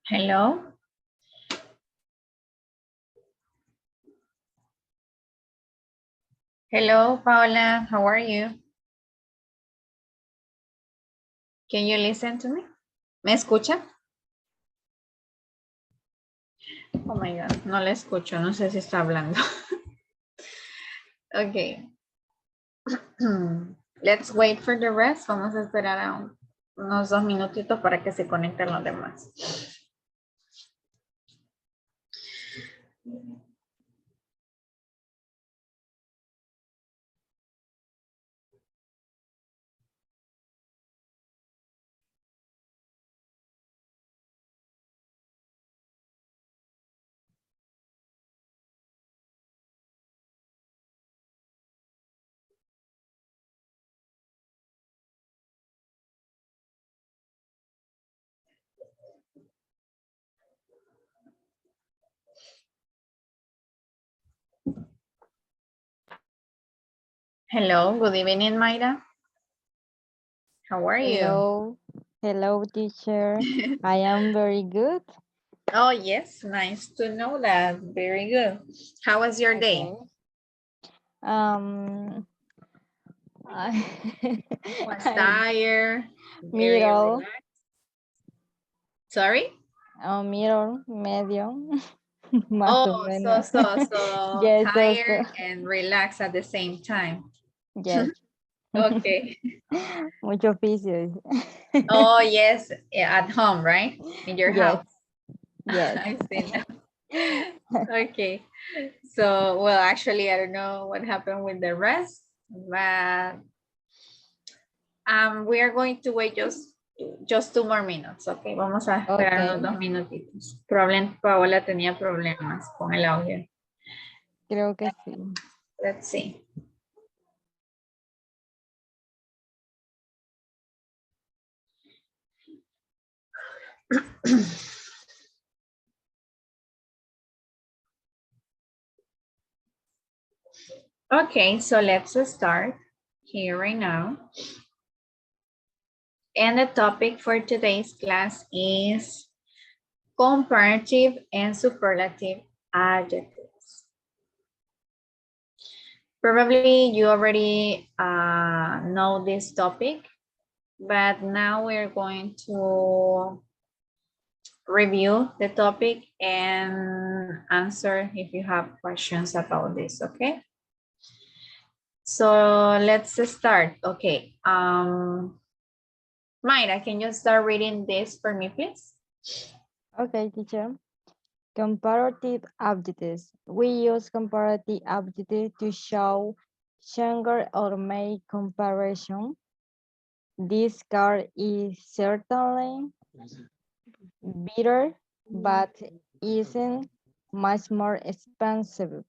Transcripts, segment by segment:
Hello. Hello, Paula. How are you? Can you listen to me? ¿Me escucha? Oh my God, no le escucho. No sé si está hablando. Okay. Let's wait for the rest. Vamos a esperar a unos 2 minutitos para que se conecten los demás. Hello, good evening, Mayra. How are you? Hello, hello, teacher. I am very good. Oh, yes, nice to know that. Very good. How was your day? Um, I- Was I- tired? Very middle, relaxed? Sorry? middle, medio, más o Oh, menos. so Yes, also, tired and relaxed at the same time. yes. Okay. Mucho oficios. Oh, yes, at home, right? In your Yes, house. yes. I see now. Okay. So, well, actually, I don't know what happened with the rest, but we are going to wait just 2 more minutes, okay? Vamos a esperar Okay, unos 2 minutitos. Probablemente Paola tenía problemas con el audio. creo que sí. Let's see. Okay, so let's start here right now. And the topic for today's class is comparative and superlative adjectives. Probably you already know this topic, but now we're going to review the topic and answer if you have questions about this, okay? So let's start. Okay. Mayra, can you start reading this for me, please? Okay, teacher. Comparative adjectives. We use comparative adjectives to show, younger or make comparison. This car is certainly better, but isn't much more expensive.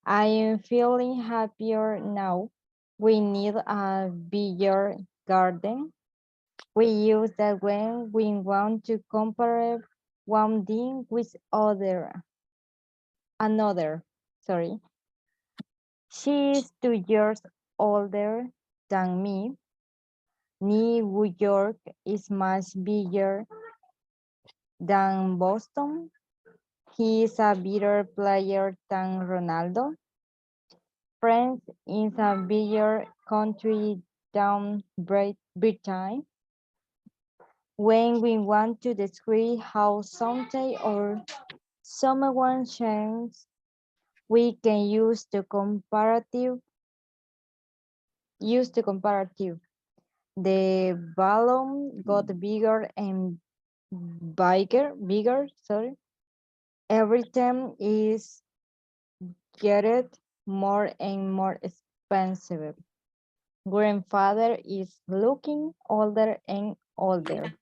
I am feeling happier now. We need a bigger garden. We use that when we want to compare one thing with another. Sorry. She is 2 years older than me. New York is much bigger than Boston. He is a better player than Ronaldo. France is a bigger country than Britain. When we want to describe how something or someone changes, we can use the comparative. The balloon got bigger and bigger, sorry. Every time is get more and more expensive. Grandfather is looking older and older.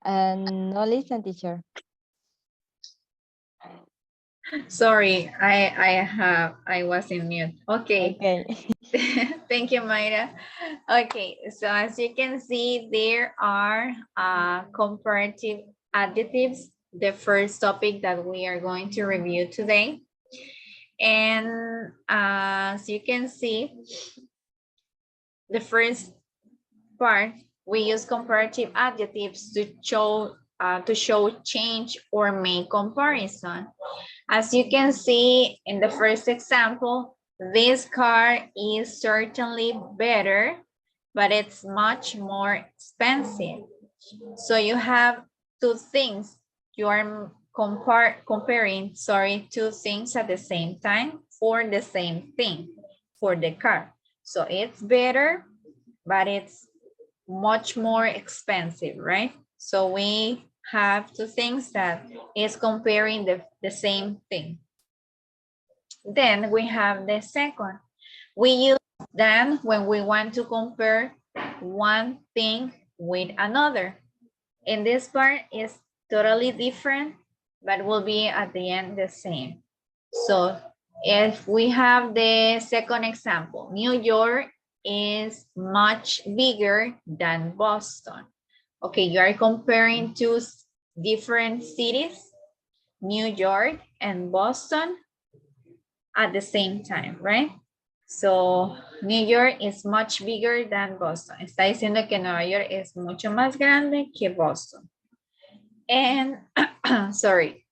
And no listen, teacher. Sorry, I was in mute. Okay. Okay. Thank you, Mayra. Okay, so as you can see, there are comparative adjectives, the first topic that we are going to review today. And as you can see, the first part We use comparative adjectives to show change or make comparison. As you can see in the first example, this car is certainly better, but it's much more expensive. So you have two things. You are comparing, two things at the same time for the same thing, for the car. So it's better, but it's much more expensive, right? So we have two things that is comparing the same thing. Then we have the second. We use then when we want to compare one thing with another. In this part is totally different, but will be at the end the same. So if we have the second example, New York is much bigger than Boston. Okay, you are comparing two different cities, New York and Boston, at the same time, right? So New York is much bigger than Boston. Está diciendo que Nueva York es mucho más grande que Boston. And sorry,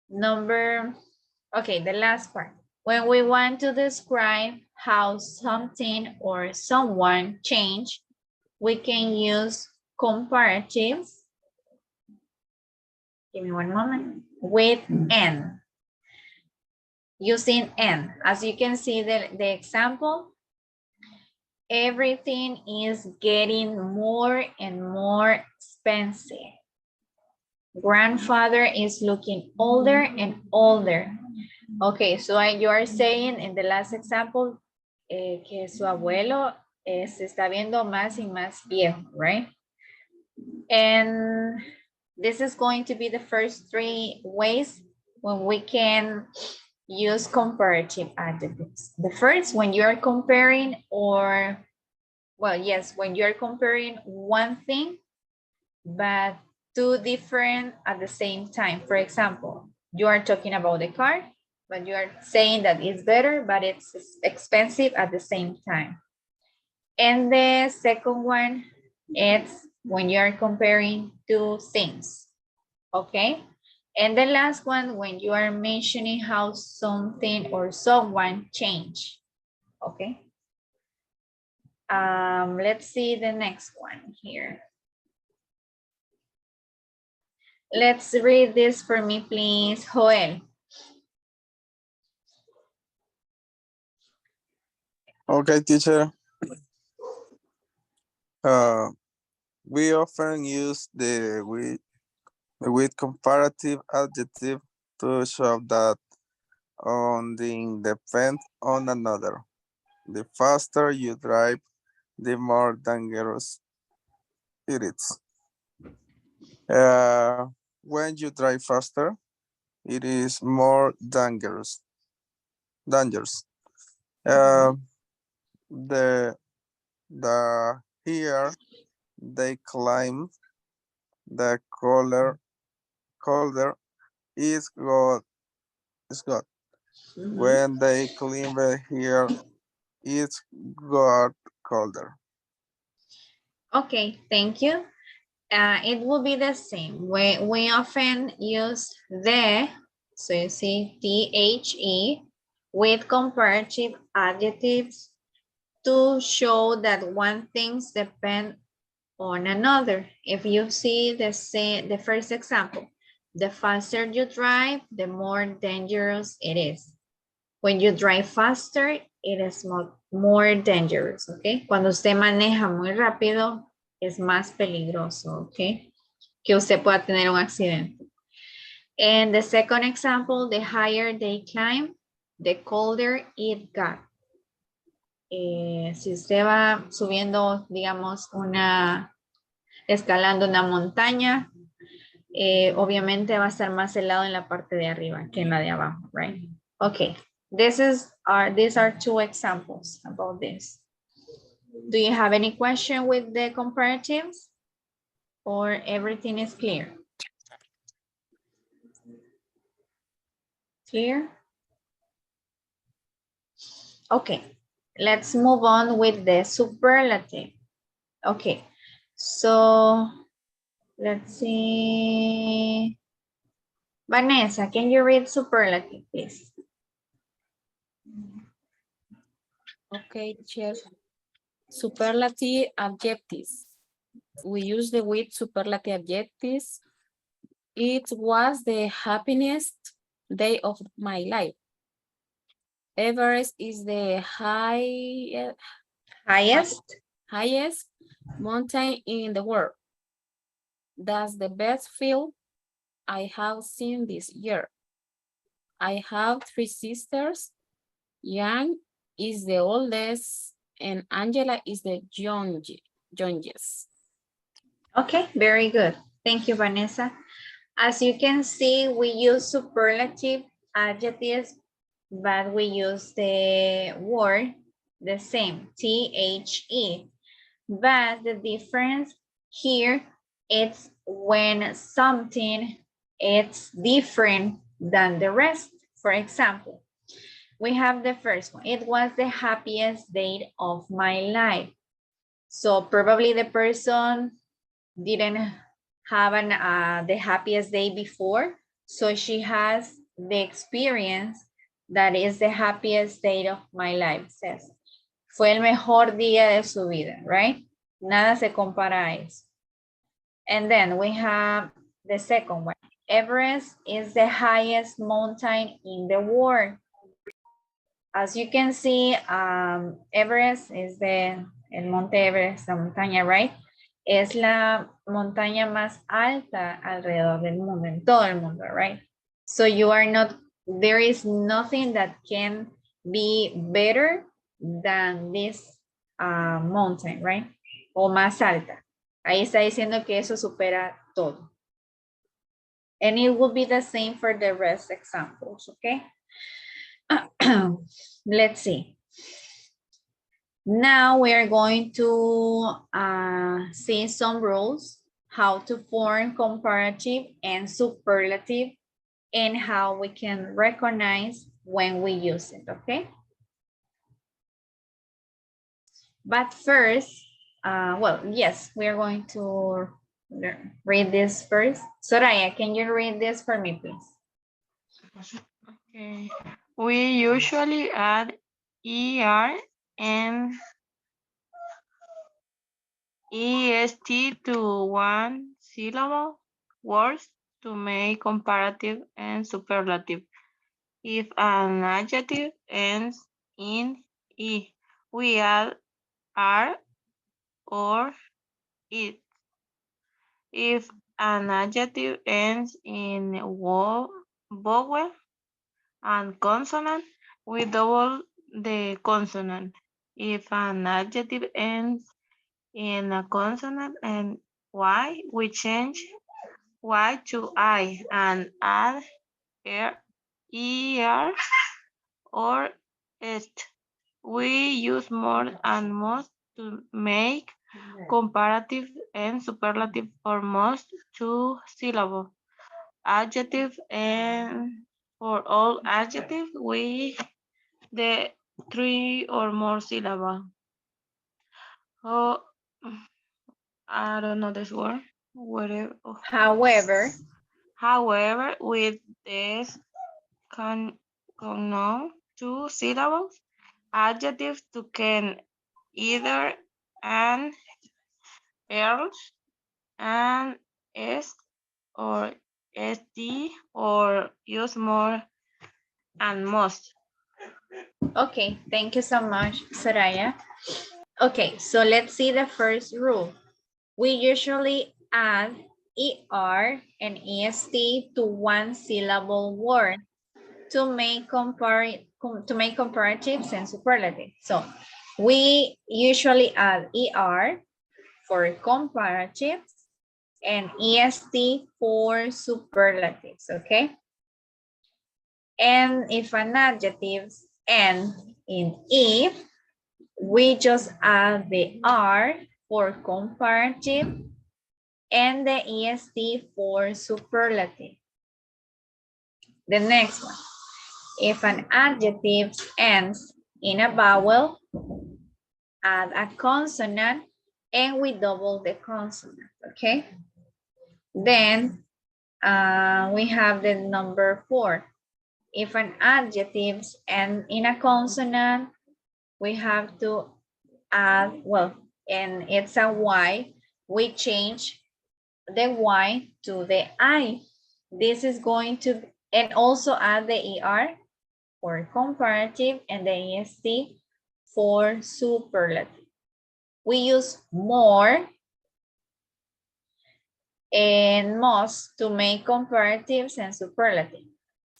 the last part. When we want to describe how something or someone changed, we can use comparatives. Give me one moment. With N. Using N. As you can see the example, everything is getting more and more expensive. Grandfather is looking older and older. Okay, so you are saying in the last example que su abuelo se está viendo más y más viejo, right? And this is going to be the first three ways when we can use comparative adjectives. The first, when you're comparing when you're comparing one thing, but two different at the same time. For example, you are talking about the car, but you are saying that it's better, but it's expensive at the same time. And the second one, it's when you are comparing two things, okay? And the last one, when you are mentioning how something or someone changed, okay? Let's see the next one here. Let's read this for me, please, Joel. Okay, teacher. We often use the with comparative adjective to show that one thing depends on another. The faster you drive, the more dangerous it is. When you drive faster, it is more dangerous. Dangerous. The here they climb the colder is good. Is good. When they climb here, it's got colder. Okay, thank you. It will be the same. We often use the, so you see THE with comparative adjectives to show that one things depend on another. If you see the first example, the faster you drive, the more dangerous it is. When you drive faster, it is more dangerous, okay? Cuando usted maneja muy rápido, es más peligroso, okay? Que usted pueda tener un accidente. And the second example, the higher they climb, the colder it got. Si usted va subiendo, digamos, escalando una montaña, obviamente va a estar más helado en la parte de arriba que en la de abajo, right? Okay, these are two examples about this. Do you have any question with the comparatives? Or everything is clear? Clear? Okay, let's move on with the superlative. Okay, So let's see. Vanessa, can you read superlative, please? Okay, teacher. Superlative adjectives. We use the with superlative adjectives. It was the happiest day of my life. Everest is the Highest. mountain in the world. That's the best film I have seen this year. I have three sisters. Yang is the oldest and Angela is the youngest. Okay, very good. Thank you, Vanessa. As you can see, we use superlative adjectives, but we use the word the same, T-H-E. But the difference here, it's when something it's different than the rest. For example, we have the first one. It was the happiest day of my life. So probably the person didn't have the happiest day before. So she has the experience that is the happiest day of my life, says. Fue el mejor día de su vida, right? Nada se compara a eso. And then we have the second one. Everest is the highest mountain in the world. As you can see, Everest is el Monte Everest, la montaña, right? Es la montaña más alta alrededor del mundo, en todo el mundo, right? So you are not, there is nothing that can be better than this mountain, right? O más alta. Ahí está diciendo que eso supera todo. And it will be the same for the rest examples, okay? Let's see. Now we are going to see some rules, how to form comparative and superlative, and how we can recognize when we use it, okay? But first, well, yes, we are going to read this first. Soraya, can you read this for me, please? Okay. We usually add ER and EST to one syllable words to make comparative and superlative. If an adjective ends in E, we add R or it. If an adjective ends in vowel and consonant, we double the consonant. If an adjective ends in a consonant and Y, we change Y to I and add ER or est. We use more and most to make comparative and superlative for most two syllable adjective, and for all adjectives we the three or more syllable. Oh, I don't know this word. Whatever. However, with this connote two syllables, adjectives to can either an, else, and est, or st, or use more and most. Okay, thank you so much, Soraya. Okay, so let's see the first rule. We usually add ER and EST to one syllable word to make comparatives and superlatives. So we usually add ER for comparatives and EST for superlatives, okay? And if an adjective ends in E, we just add the R for comparative and the EST for superlative. The next one, if an adjective ends in a vowel, add a consonant and we double the consonant, okay? Then we have the number 4. If an adjective and in a consonant, we have to add, well, and it's a Y, we change the Y to the I. This is going to, and also add the ER for comparative and the EST for superlative. We use more and most to make comparatives and superlative.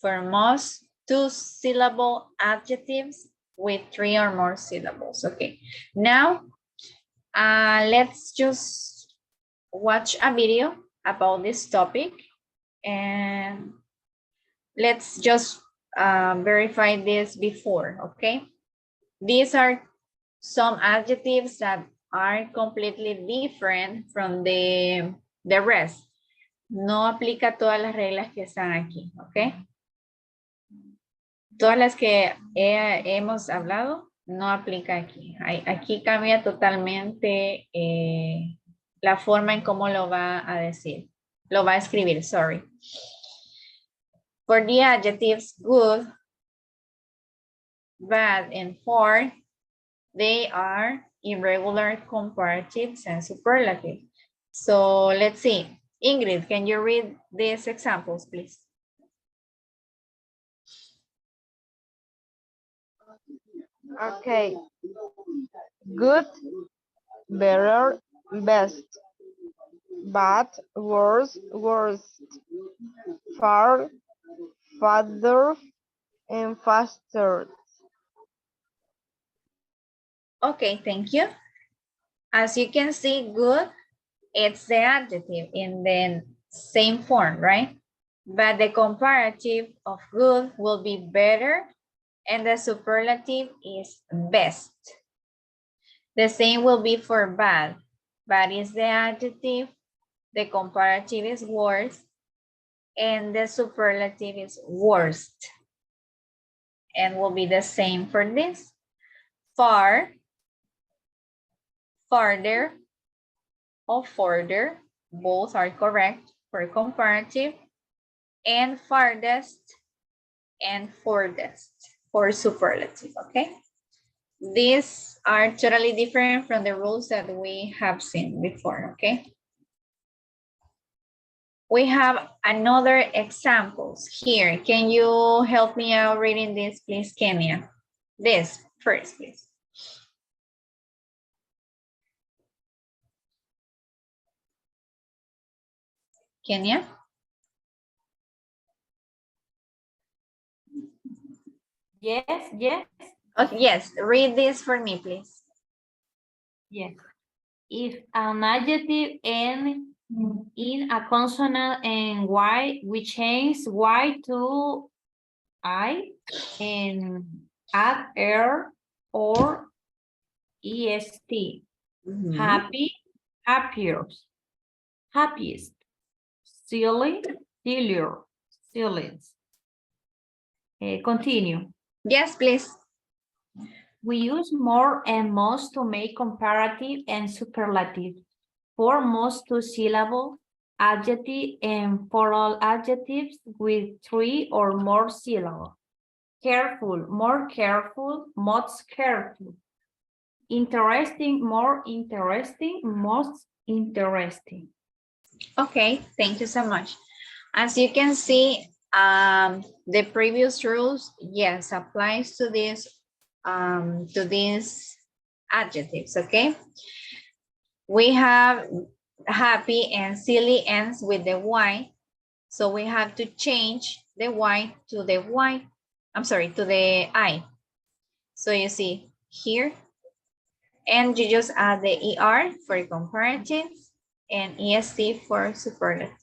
For most, 2-syllable adjectives with 3 or more syllables. Okay, now let's just watch a video about this topic and let's just verify this before, okay? These are some adjectives that are completely different from the rest. No aplica todas las reglas que están aquí, ¿ok? Todas las que hemos hablado no aplica aquí. Aquí cambia totalmente la forma en cómo lo va a decir. Lo va a escribir, sorry. For the adjectives good, bad, and for, they are irregular comparatives and superlatives. So let's see. Ingrid, can you read these examples, please? Okay. Good, better, best. Bad, worse, worst. Far, farther, and faster. Okay, thank you. As you can see, good, it's the adjective in the same form, right? But the comparative of good will be better and the superlative is best. The same will be for bad. Bad is the adjective, the comparative is worse, and the superlative is worst. And will be the same for this. Far, farther, or further, both are correct for comparative, and farthest and furthest for superlative, okay? These are totally different from the rules that we have seen before, okay? We have another examples here. Can you help me out reading this, please, Kenya? This first, please. Kenya? Yes, yes, Okay, yes, read this for me, please. yes. If an adjective ends in a consonant and Y, we change Y to I and add R or EST. Happy, happier, happiest, silly, sillier, silliest. Continue. Yes, please. We use more and most to make comparative and superlative. For most 2-syllable adjective and for all adjectives with 3 or more syllables. Careful, more careful, most careful. Interesting, more interesting, most interesting. Okay, thank you so much. As you can see, the previous rules, yes, applies to these adjectives, okay? We have happy and silly ends with the Y, so we have to change the Y to the Y, I'm sorry, to the I. So you see here, and you just add the ER for comparatives and EST for superlatives.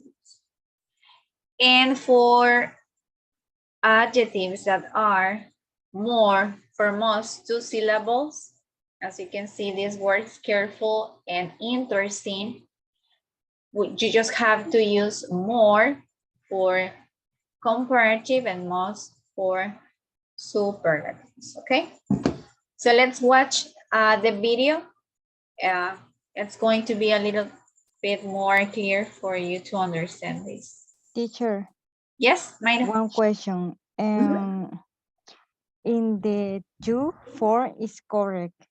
And for adjectives that are more for most 2 syllables, as you can see, these words careful and interesting, you just have to use more for comparative and most for superlatives, okay? So let's watch the video It's going to be a little bit more clear for you to understand this. Teacher, Yes, Mayra? one question. In the two, four is correct.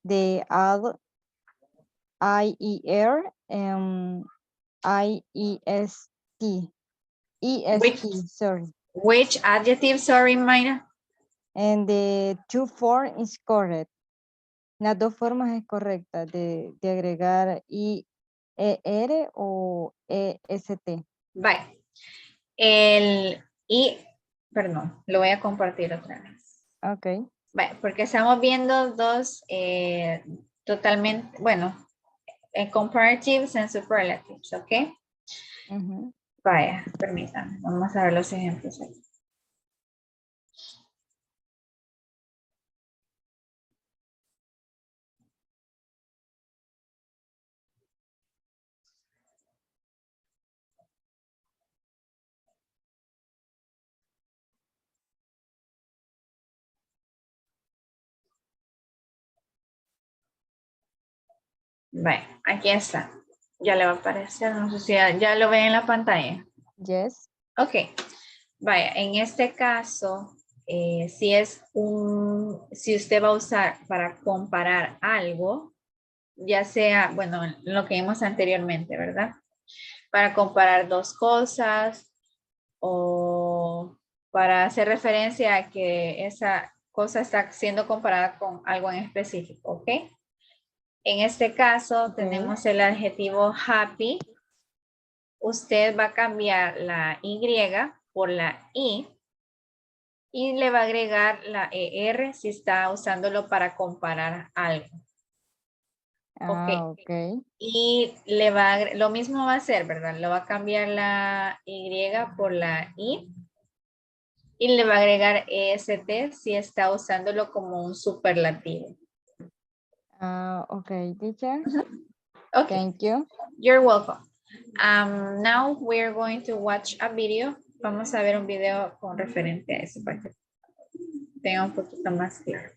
The add IER and IEST. EST, sorry. Which adjective, sorry, Mayra? And the two, four is correct. Las dos formas es correcta de agregar IER o EST. Bye. Perdón, lo voy a compartir otra vez. Ok. Bye, porque estamos viendo dos totalmente, bueno, comparatives and superlatives, ¿ok? Vaya, permítanme, vamos a ver los ejemplos aquí. Vaya, aquí está. Ya le va a aparecer, no sé si ya lo ven en la pantalla. Yes. Ok, vaya, en este caso, si usted va a usar para comparar algo, ya sea, bueno, lo que vimos anteriormente, ¿verdad? Para comparar dos cosas o para hacer referencia a que esa cosa está siendo comparada con algo en específico, ¿ok? En este caso tenemos el adjetivo happy. Usted va a cambiar la Y por la I y le va a agregar la ER si está usándolo para comparar algo. Ok. Y lo mismo va a hacer, ¿verdad? Lo va a cambiar la Y por la I y le va a agregar EST si está usándolo como un superlativo. Ok, teacher. Okay. Thank you. You're welcome. Now we're going to watch a video. Vamos a ver un video con referente a eso para que tenga un poquito más claro.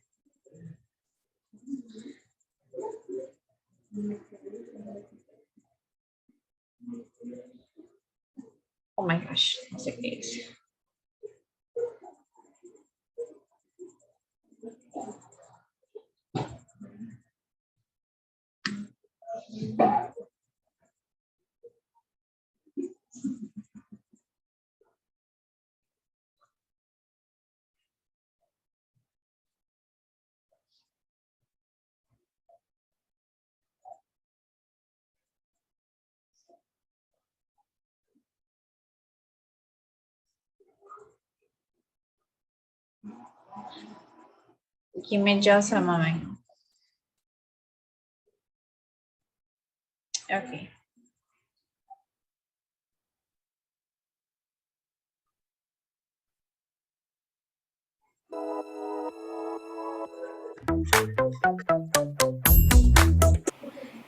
Oh my gosh, no sé qué es. Give me just a moment. Okay.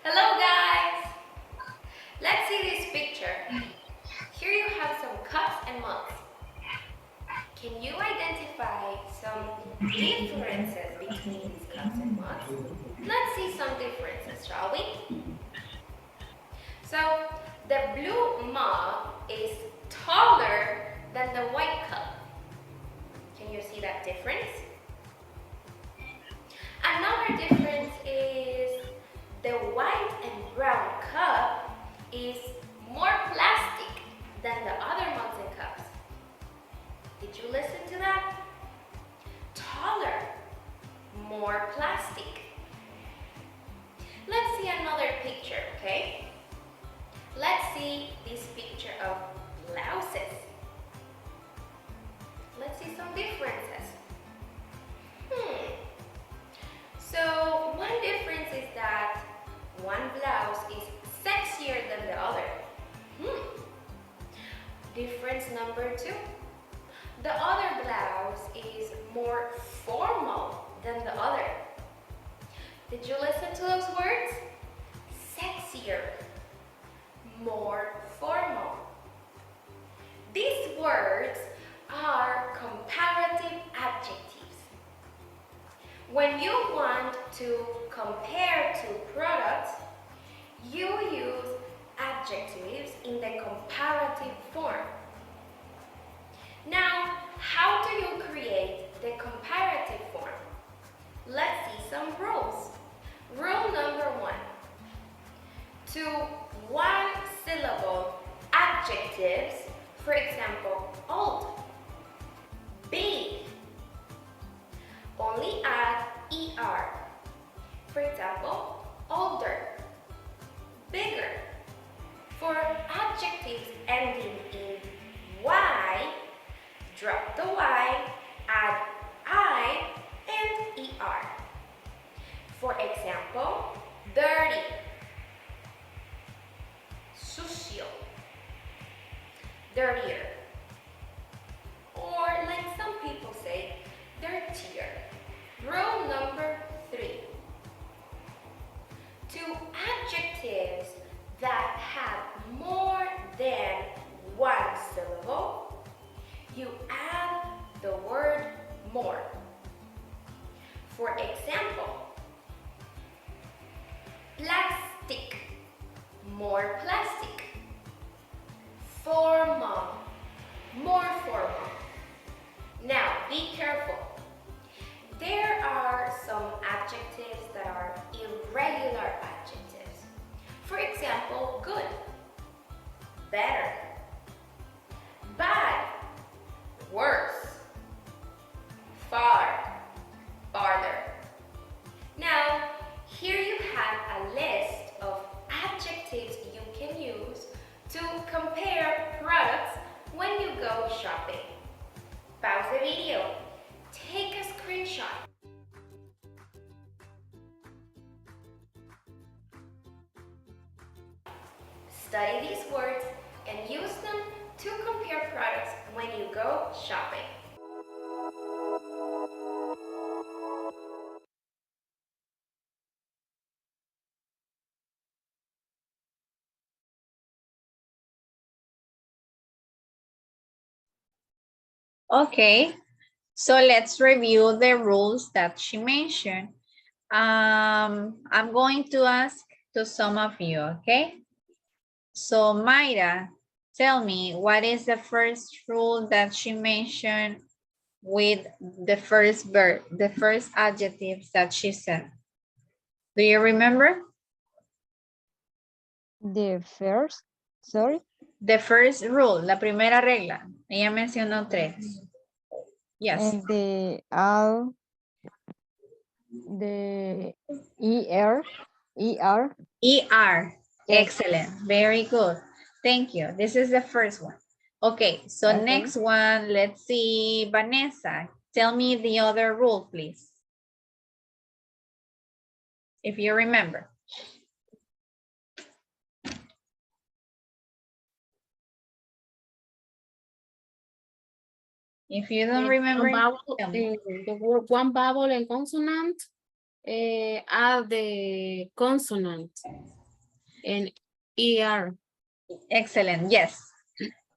Hello guys! Let's see this picture. Here you have some cups and mugs. Can you identify some differences between these cups and mugs? Let's see some differences, shall we? So, the blue mug is taller than the white cup. Can you see that difference? Another difference is the white and brown cup is more plastic than the other mugs and cups. Did you listen to that? Taller, more plastic. Let's see another picture, okay? Let's see this picture of blouses. Let's see some differences. So one difference is that one blouse is sexier than the other. Difference number two. The other blouse is more formal than the other. Did you listen to those words? Sexier, more formal. These words are comparative adjectives. When you want to compare two products, you use adjectives in the comparative form. Now, how do you create the comparative form? Let's see some rules. Rule number 1. To one-syllable adjectives, for example, old, big, only add er. For example, older, bigger. For adjectives ending in y, drop the y, add I and er. For example, dirty, sucio, dirtier. Or like some people say, dirtier. Rule number 3. To adjectives that have more than one syllable, you add the word more. For example, plastic, more plastic. Formal, more formal. Now, be careful. There are some adjectives that are irregular adjectives. For example, good, better, bad, worse, far, farther. Now, here you have a list of adjectives you can use to compare products when you go shopping. Pause the video. Take a screenshot. Study these words and use them to compare products when you go shopping. Okay, so let's review the rules that she mentioned. I'm going to ask to some of you, okay? So Mayra, tell me, what is the first rule that she mentioned with the first verb, the first adjectives that she said? Do you remember? The first, sorry, The first rule, la primera regla. Ella mencionó 3. Yes. and the all, the er, ER. yes. Excellent. Very good. Thank you. This is the first one. Okay, so Okay. next one, let's see, Vanessa. Tell me the other rule, please. If you remember. If you don't remember, tell me. The word one vowel and consonant, add the consonant and er. Excellent, yes.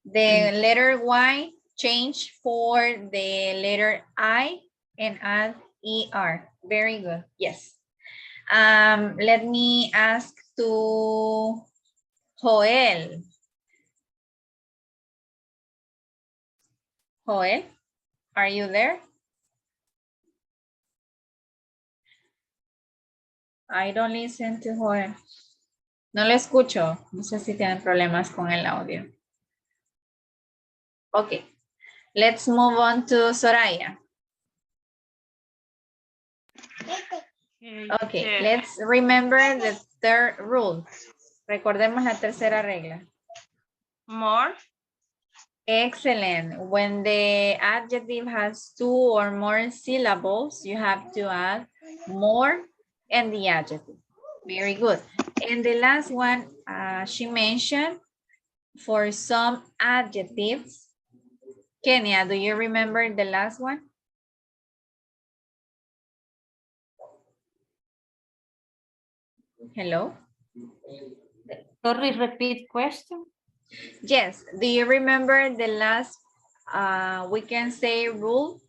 The letter Y change for the letter I and add ER. Very good, yes. Let me ask to Joel. Joel, are you there? I don't listen to Joel. No le escucho. No sé si tienen problemas con el audio. Okay, let's move on to Soraya. Okay, let's remember the third rule. Recordemos la tercera regla. More, Excellent. When the adjective has 2 or more syllables, you have to add more and the adjective. Very good. And the last one, she mentioned for some adjectives. Kenya, do you remember the last one? Hello? Sorry, repeat question. Yes. Do you remember the last, we can say rule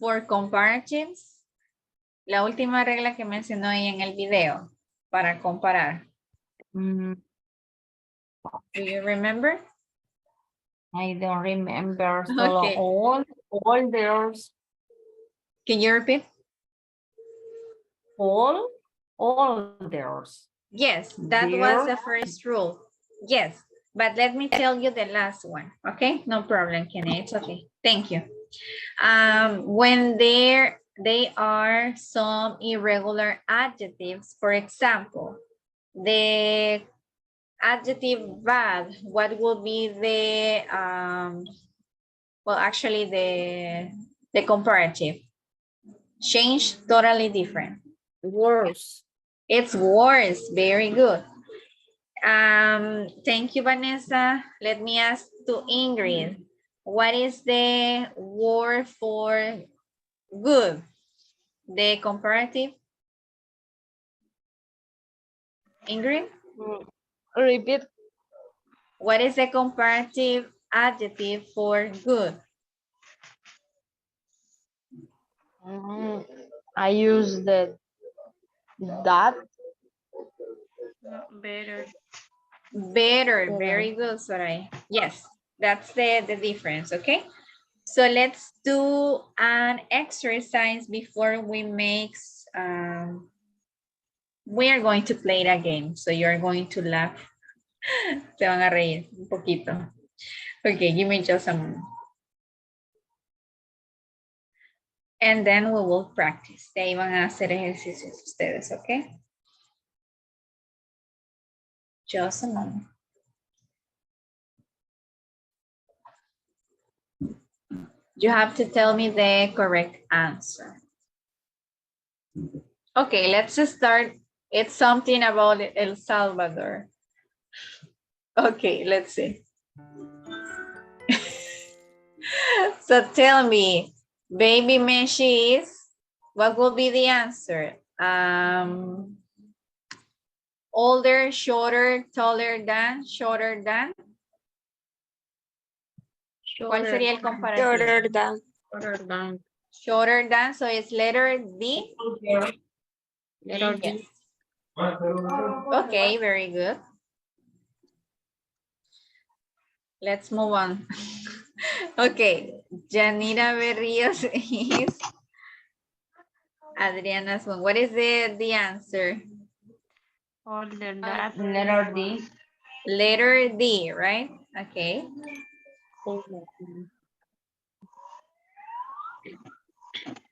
for comparatives? La última regla que mencionó ahí en el video para comparar. Mm, Do you remember? I don't remember. Solo Okay. all there's Can you repeat? all there's. Yes, that was the There. first rule. Yes, but let me tell you the last one. Okay, no problem, Kenny. It's okay. Thank you. When they are some irregular adjectives, for example, the adjective bad, what would be the well, actually the comparative? Change, totally different. Worse. It's worse. Very good. Thank you, Vanessa. Let me ask to Ingrid. What is the word for good? The comparative? Ingrid? Repeat. What is the comparative adjective for good? I use that. No, better. Better. Very good, Soraya. Yes, that's the difference, okay? So let's do an exercise before we make, we are going to play a game. So you're going to laugh. Se van a reír un poquito. Okay, give me just a moment. And then we will practice. De ahí van a hacer ejercicios ustedes, okay? Just a moment. You have to tell me the correct answer. Okay, let's start. It's something about El Salvador. Okay, let's see. So tell me, baby Meshi is, what will be the answer? Older, shorter, taller than, shorter than? ¿Cuál sería el comparativo? Shorter than. Shorter than. Shorter than, so it's letter D? Letter Yes. D. Okay, very good. Let's move on. Okay, Janira Berrios is Adriana's one. What is the answer? Older than. Letter D. Letter D, right? Okay.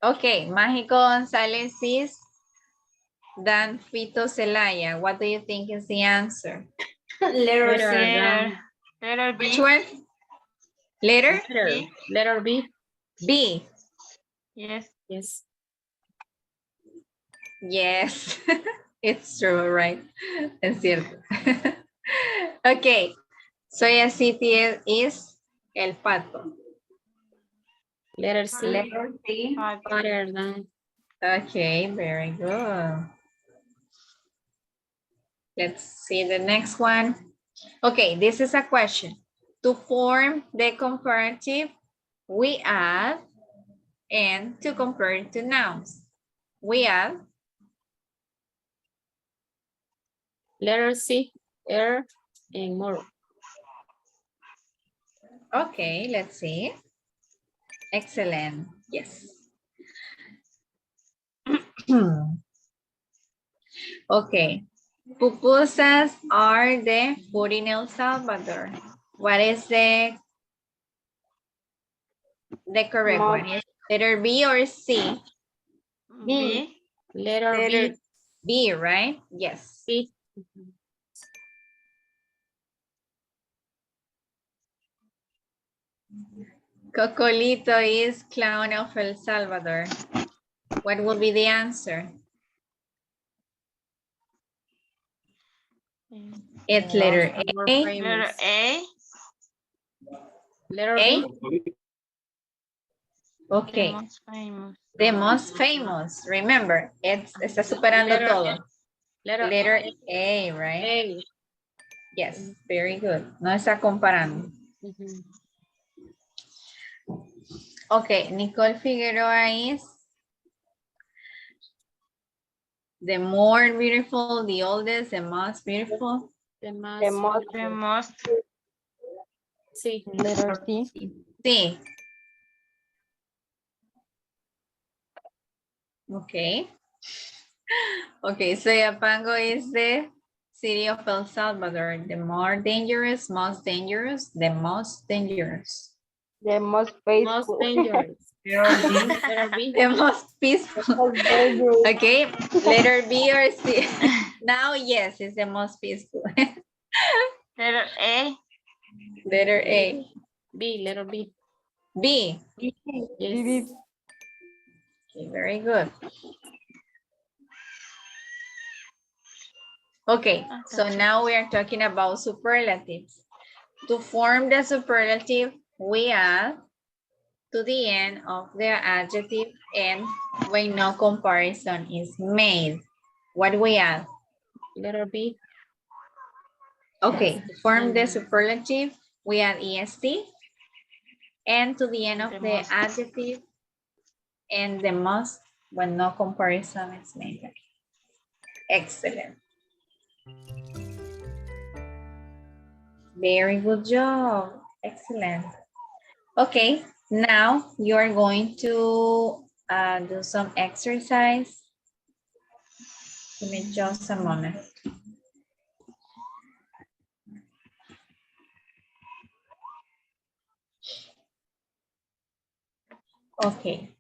Okay, Mágico González is Dan Fito Celaya. What do you think is the answer? Letter C. Letter. Letter B. Which one? Letter? Letter B. B. Yes. Yes. Yes, it's true, right? Es cierto. Okay, Soya City is El Pato. Letter C. Letter C. Shorter than. Okay, very good. Let's see the next one. Okay, this is a question. To form the comparative, we add, and to compare to nouns, we add. Letter C. Air and more. Okay, let's see. Excellent. Yes. Okay. Pupusas are the food in El Salvador. What is the correct one? Is letter B or C? B. Letter B. B, right? Yes. B. Cocolito is clown of El Salvador. What will be the answer? It's letter More A. Letter famous. A. Letter A? B. The Okay. most famous. The most famous. Remember, está superando Letter todo. Letter A. A, right? A. Yes, very good. No está comparando. Okay, Nicole Figueroa is The more beautiful, the oldest, the most beautiful. The most. The most. Sí. Letter C. Sí. Okay. Okay, so Yapango is the city of El Salvador. The more dangerous, most dangerous, the most dangerous. The most Most faithful. dangerous. Letter B. Letter B. The most peaceful. Most dangerous. Okay, letter B or C. Now, yes, it's the most peaceful. Letter A. Letter A. B, letter B. B. Yes. Okay, very good. Okay, so now we are talking about superlatives. To form the superlative, we add to the end of the adjective and when no comparison is made. What we add? Letter B. Okay, to form the superlative, we add est and to the end of The the most. adjective and the must when no comparison is made. Excellent. Very good job. Excellent. Okay, now you are going to do some exercise. Give me just a moment. Okay.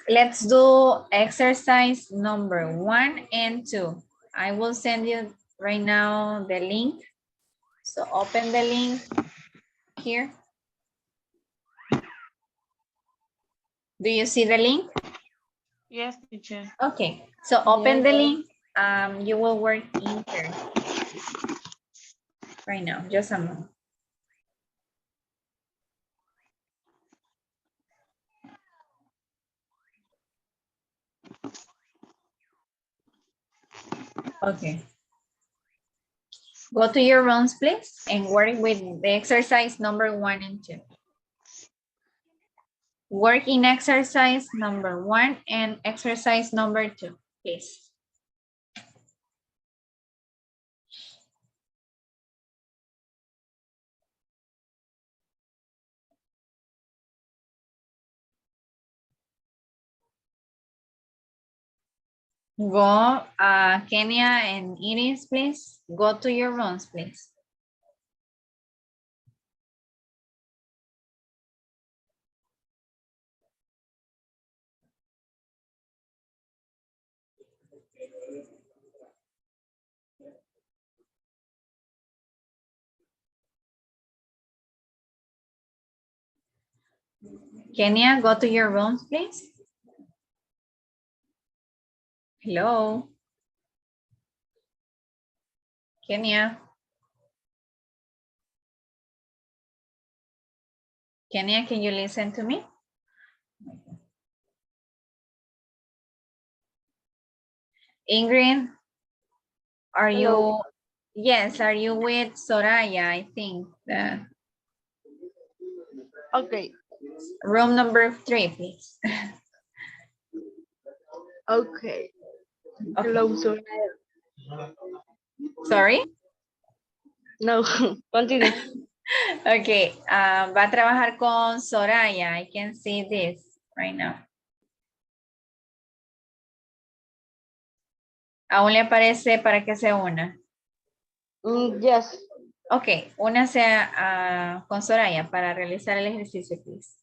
Let's do exercise number 1 and 2. I will send you right now the link. So open the link here. Do you see the link? Yes, teacher. Okay, so open Yes. the link. You will work in here right now, just a moment. Okay. Go to your rooms, please, and work with the exercise number 1 and 2. Work in exercise number 1 and exercise number 2, please. Go, Kenya and Iris, please. Go to your rooms, please. Kenya, go to your rooms, please. Hello. Kenya. Kenya, can you listen to me? Ingrid, are you, yes, are you with Soraya? I think that. Okay. Room number 3, please. Okay. Okay. Hello, sorry. Sorry? No, continue. Okay, va a trabajar con Soraya. I can see this right now. Aún le aparece para que se una. Yes. Ok, únase con Soraya para realizar el ejercicio, please.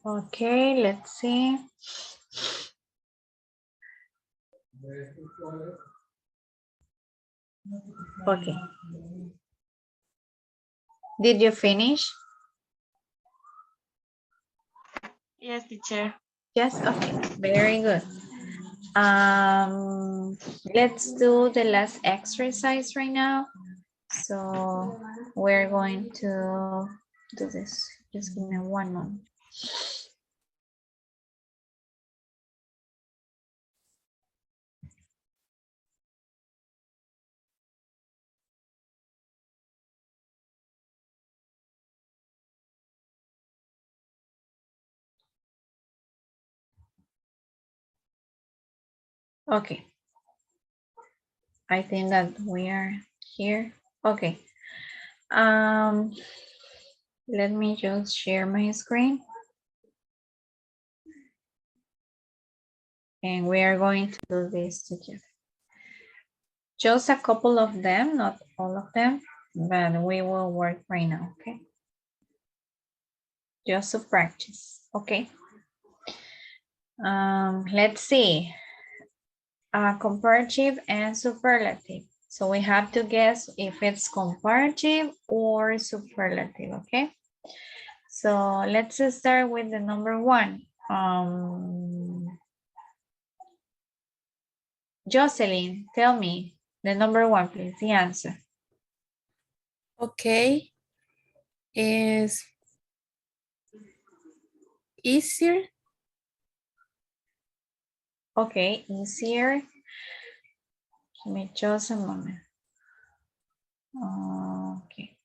Okay, let's see. Okay. Did you finish? Yes, teacher. Yes, okay, very good. Let's do the last exercise right now. So we're going to do this. Just give me one moment. Okay. I think that we are here. Okay. Let me just share my screen. And we are going to do this together. Just a couple of them, not all of them, but we will work right now, okay? Just to practice, okay? Let's see. Comparative and superlative. So we have to guess if it's comparative or superlative, okay? So let's start with the number one. Jocelyn, tell me the number one, please, the answer. Okay. Is easier. Okay, easier. Give me just a moment. Okay.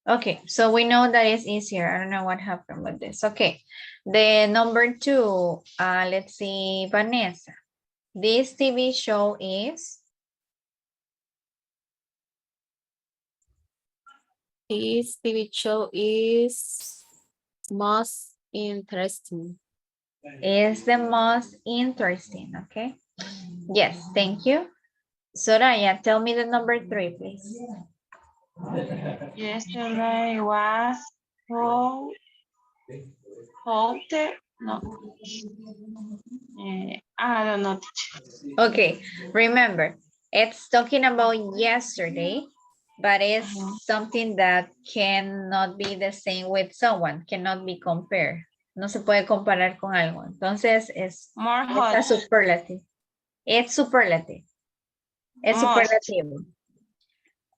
Okay, so we know that it's easier. I don't know what happened with this. Okay, the number two, let's see, Vanessa. This TV show is? This TV show is most interesting. Is the most interesting, okay? Yes, thank you. Soraya, tell me the number three, please. Yesterday was hotter. No. I don't know, teacher. Okay, remember, it's talking about yesterday, but it's something that cannot be the same with someone, cannot be compared. No se puede comparar con algo. Entonces, es More a hot. superlative. It's superlative. It's Most. superlative.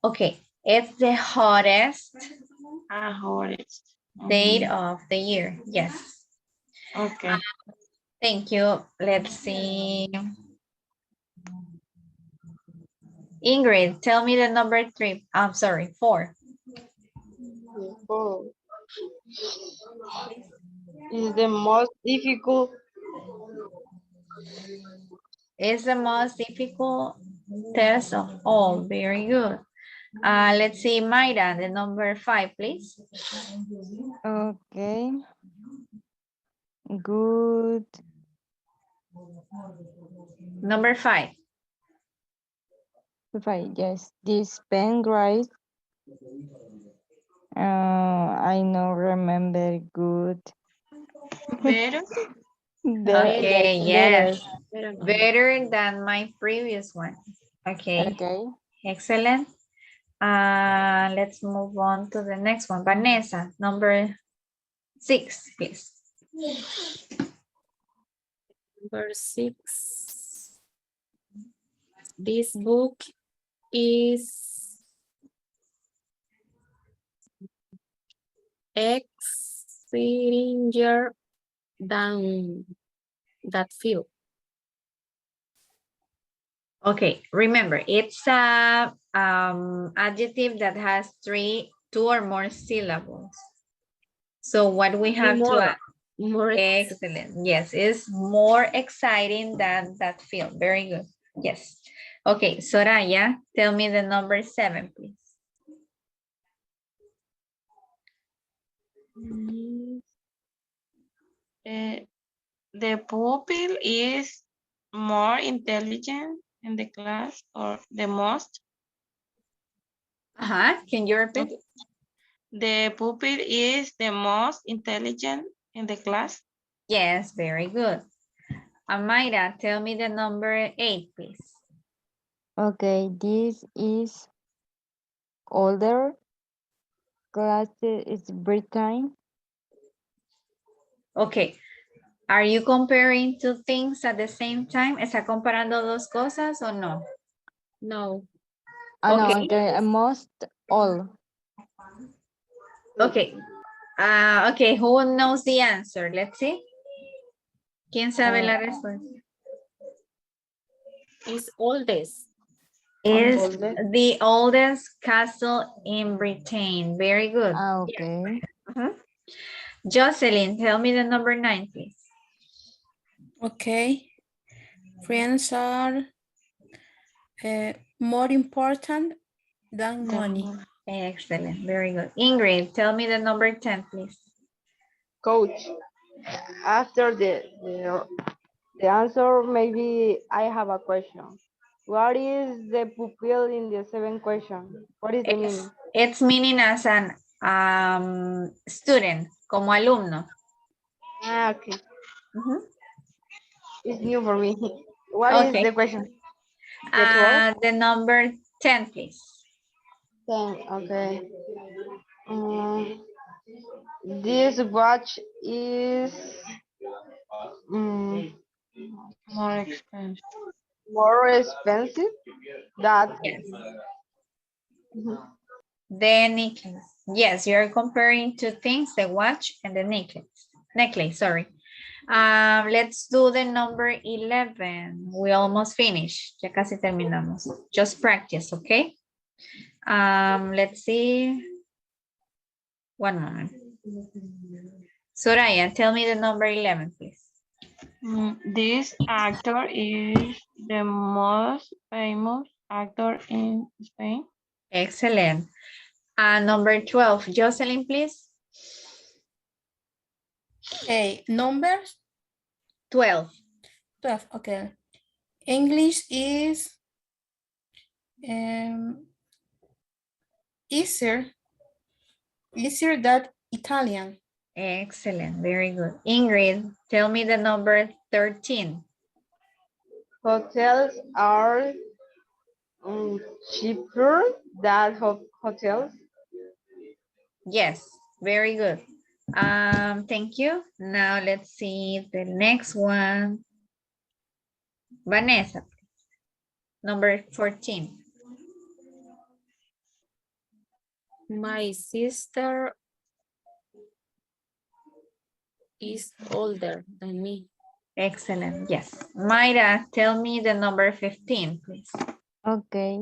Okay, it's the hottest Hottest. date of the year. Yes. Okay. Thank you. Let's see. Ingrid, tell me the number three. I'm sorry, four. Oh, is the most difficult. It's the most difficult test of all. Very good. Let's see, Mayra, the number five, please. Okay. Good. Number five. Right, yes. This pen write. I know remember good. Better. Okay, Better. yes. Better than my previous one. Okay, Okay. excellent. Let's move on to the next one. Vanessa, number six, please. Number six. This book is exciting than that field. Okay, remember, it's a adjective that has two or more syllables. So what we have to add? More Excellent. Yes, it's more exciting than that field. Very good. Yes. Okay, Soraya, tell me the number seven, please. The pupil is more intelligent in the class or the most? Can you repeat? The pupil is the most intelligent in the class. Yes, very good. Amaira, tell me the number 8, please. Okay, this is older. Class is break time. Okay. Are you comparing two things at the same time? ¿Está comparando dos cosas o no? No. No, Okay. okay, most all. Okay. Okay, who knows the answer? Let's see. ¿Quién sabe la respuesta? It's oldest. Is Older. the oldest castle in Britain. Very good. Okay. Jocelyn, tell me the number 9, please. Okay. Friends are more important than money. Excellent. Very good. Ingrid, tell me the number 10, please. Coach. After the answer, maybe I have a question. What is the pupil in the seventh question? What is the meaning? It's meaning as an student, como alumno. Okay. It's new for me. What is Okay. the question? The 12? The number 10, please. 10, okay. This watch is More expensive. more expensive than Yes. The necklace. Yes, you're comparing two things, the watch and the necklace. Necklace, sorry. Let's do the number 11. We almost finished. Ya casi terminamos. Just practice, okay? Let's see. One moment. Soraya, tell me the number 11, please. This actor is the most famous actor in Spain. Excellent. Number 12, Jocelyn, please. Okay, numbers 12. 12. Okay. English is easier than Italian. Excellent. Very good. Ingrid, tell me the number 13. hotels are cheaper than hotels. Yes, very good. Thank you. Now let's see the next one. Vanessa, number 14. My sister is older than me. Excellent. Yes. Mayra, tell me the number 15, please. Okay.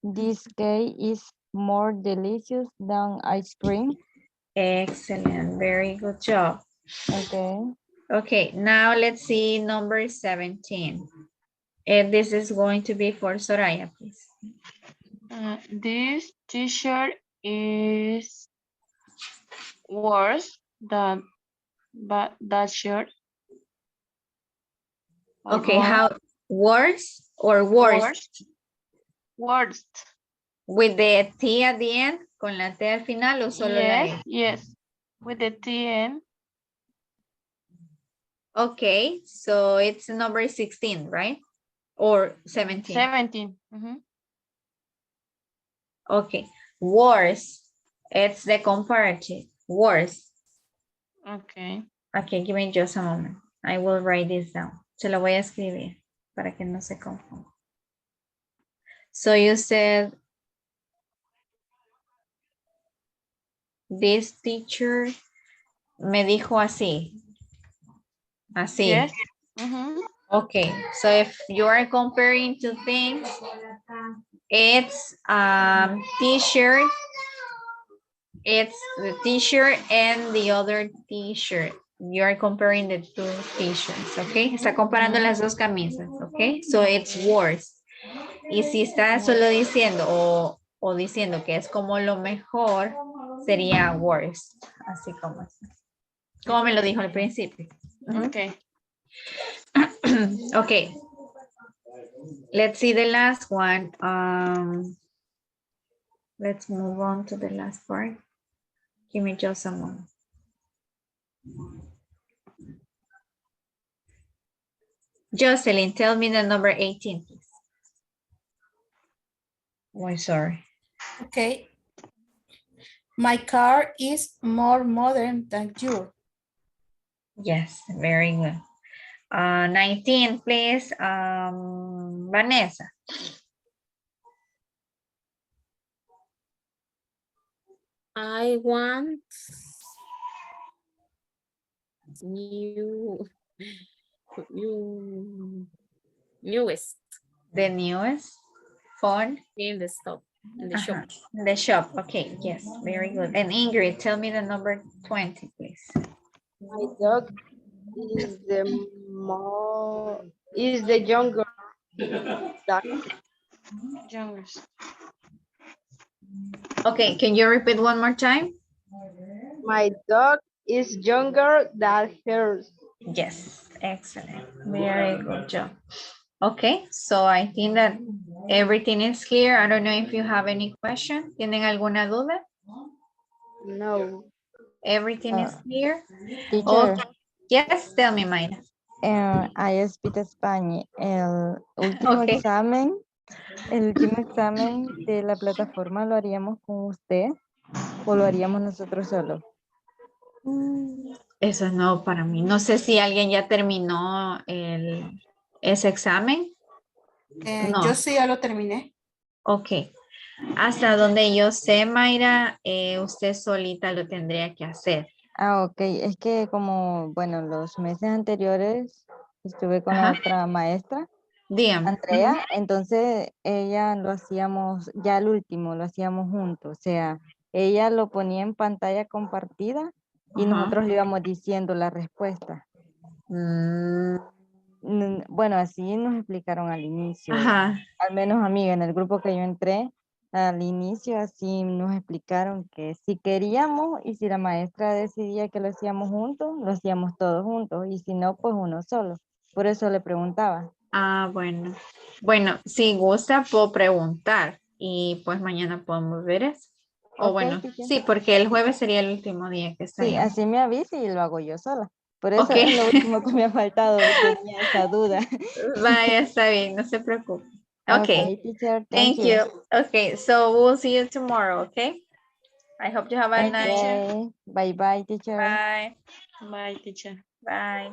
This cake is more delicious than ice cream. Excellent. Very good job. Okay. Okay, now let's see number 17. And this is going to be for Soraya, please. This t-shirt is worse than that shirt. Okay, More. how worse or worst? Worst. With the T at the end, con la T al final o solo la E? Yes. With the TN. Okay, so it's number 16, right? Or 17? 17. Okay, worse. It's the comparative. Worse. Okay. Okay, give me just a moment. I will write this down. Se lo voy a escribir para que no se confunda. So you said this teacher me dijo así. Así. Yes. Okay, so if you are comparing two things, it's t-shirt. It's the t-shirt and the other t-shirt. You are comparing the two t-shirts, okay? Está comparando las dos camisas, okay? So it's worse. Y si está solo diciendo o diciendo que es como lo mejor, sería worse. Así como es. Como me lo dijo al principio. Okay. Okay. Let's see the last one. Let's move on to the last part. Give me just a moment. Jocelyn, tell me the number 18, please. Oh, sorry. Okay. My car is more modern than yours. Yes, very good. 19, please. Vanessa. I want new, newest The newest phone. in the shop. In the shop. The shop. Okay, yes, very good. And Ingrid, tell me the number 20, please. My dog is the younger dog. Youngest. Okay, can you repeat one more time? My dog is younger than hers. Yes, excellent. Very good job. Okay, so I think that everything is clear. I don't know if you have any question. ¿Tienen alguna duda? No. Everything is clear? Teacher, Okay. Yes, tell me, Mayra. I speak Spanish. Okay. El último examen de la plataforma lo haríamos con usted o lo haríamos nosotros solos. Eso es nuevo para mí. No sé si alguien ya terminó ese examen. No. Yo sí ya lo terminé. Ok. Hasta donde yo sé, Mayra, usted solita lo tendría que hacer. Ah, ok. Es que como, bueno, los meses anteriores estuve con la Ajá. otra maestra, Dígame. Andrea, entonces ella lo hacíamos, ya el último, lo hacíamos juntos. O sea, ella lo ponía en pantalla compartida y Ajá. nosotros le íbamos diciendo la respuesta. Mm, Bueno, así nos explicaron al inicio, Ajá. al menos a mí, en el grupo que yo entré, al inicio así nos explicaron que si queríamos y si la maestra decidía que lo hacíamos juntos, lo hacíamos todos juntos y si no, pues uno solo. Por eso le preguntaba. Ah, bueno. Bueno, si gusta, puedo preguntar y pues mañana podemos ver eso. O Ok, bueno, teacher. sí, porque el jueves sería el último día que Sí, estaríamos. así me avisa y lo hago yo sola. Por eso Ok. es lo último que me ha faltado, tenía esa duda. Vaya, está bien, no se preocupe. Ok, Okay. teacher, thank Thank you. you. Okay, so we'll see you tomorrow, okay? I hope you have a nice Okay, bye bye, teacher. Bye. Bye, teacher. Bye.